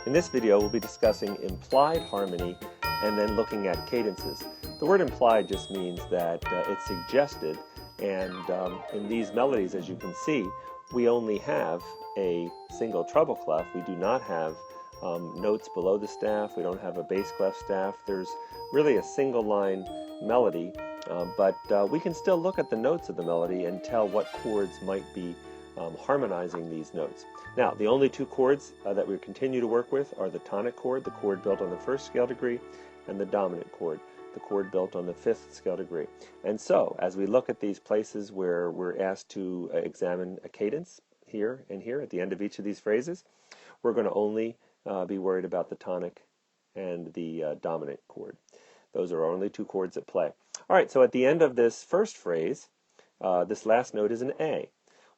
In this video, we'll be discussing implied harmony and then looking at cadences. The word implied just means that it's suggested, and in these melodies, as you can see, we only have a single treble clef. We do not have notes below the staff. We don't have a bass clef staff. There's really a single line melody, but we can still look at the notes of the melody and tell what chords might be harmonizing these notes. Now, the only two chords that we continue to work with are the tonic chord, the chord built on the first scale degree, and the dominant chord, the chord built on the fifth scale degree. And so, as we look at these places where we're asked to examine a cadence here and here at the end of each of these phrases, we're going to only be worried about the tonic and the dominant chord. Those are our only two chords at play. All right, so at the end of this first phrase, this last note is an A.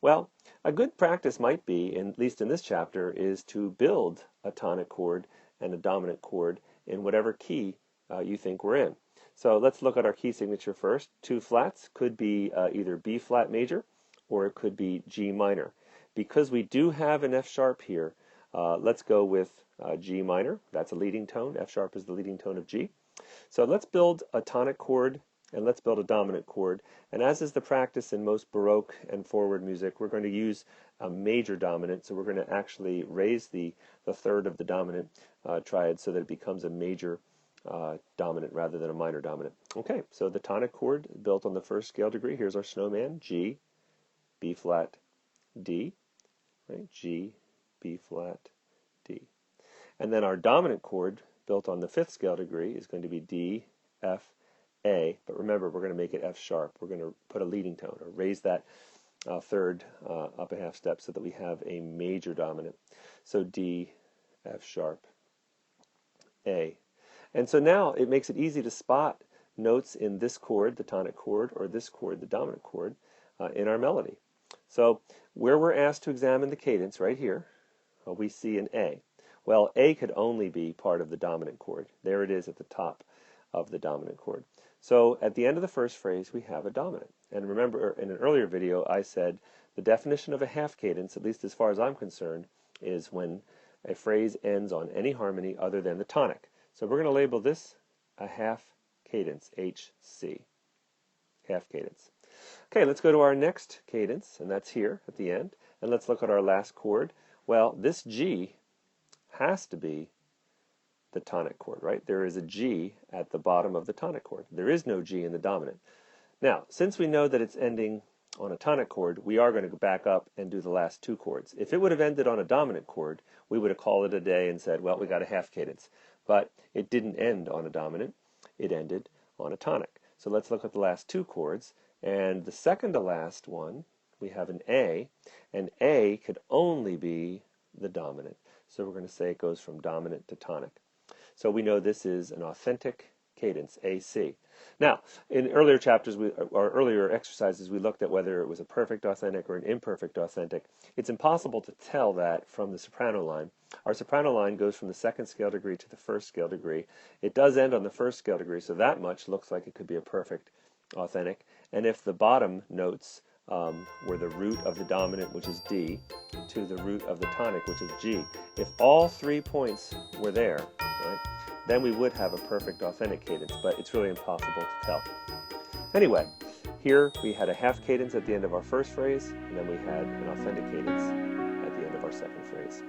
Well, a good practice might be, at least in this chapter, is to build a tonic chord and a dominant chord in whatever key you think we're in. So let's look at our key signature first. Two flats could be either B flat major or it could be G minor. Because we do have an F sharp here, let's go with G minor. That's a leading tone. F sharp is the leading tone of G. So let's build a tonic chord and let's build a dominant chord. And as is the practice in most Baroque and forward music, we're going to use a major dominant. So we're going to actually raise the third of the dominant triad so that it becomes a major dominant rather than a minor dominant. Okay, so the tonic chord built on the first scale degree. Here's our snowman: G, B flat, D, right? G, B flat, D. And then our dominant chord built on the fifth scale degree is going to be D, F, A. But remember, we're going to make it F sharp. We're going to put a leading tone or raise that third up a half step so that we have a major dominant. So D, F sharp, A. And so now it makes it easy to spot notes in this chord, the tonic chord, or this chord, the dominant chord, in our melody. So where we're asked to examine the cadence, right here, we see an A. Well, A could only be part of the dominant chord. There it is at the top of the dominant chord. So at the end of the first phrase, we have a dominant. And remember, in an earlier video, I said the definition of a half cadence, at least as far as I'm concerned, is when a phrase ends on any harmony other than the tonic. So we're going to label this a half cadence, HC, half cadence. Okay, let's go to our next cadence, and that's here at the end. And let's look at our last chord. Well, this G has to be the tonic chord, right? There is a G at the bottom of the tonic chord. There is no G in the dominant. Now, since we know that it's ending on a tonic chord, we are going to go back up and do the last two chords. If it would have ended on a dominant chord, we would have called it a day and said, well, we got a half cadence. But it didn't end on a dominant. It ended on a tonic. So let's look at the last two chords. And the second to last one, we have an A, and A could only be the dominant. So we're going to say it goes from dominant to tonic. So we know this is an authentic cadence, AC. Now, in earlier chapters or earlier exercises, we looked at whether it was a perfect authentic or an imperfect authentic. It's impossible to tell that from the soprano line. Our soprano line goes from the second scale degree to the first scale degree. It does end on the first scale degree, so that much looks like it could be a perfect authentic. And if the bottom notes were the root of the dominant, which is D, to the root of the tonic, which is G, if all 3 points were there, right, then we would have a perfect authentic cadence, but it's really impossible to tell. Anyway, here we had a half cadence at the end of our first phrase, and then we had an authentic cadence at the end of our second phrase.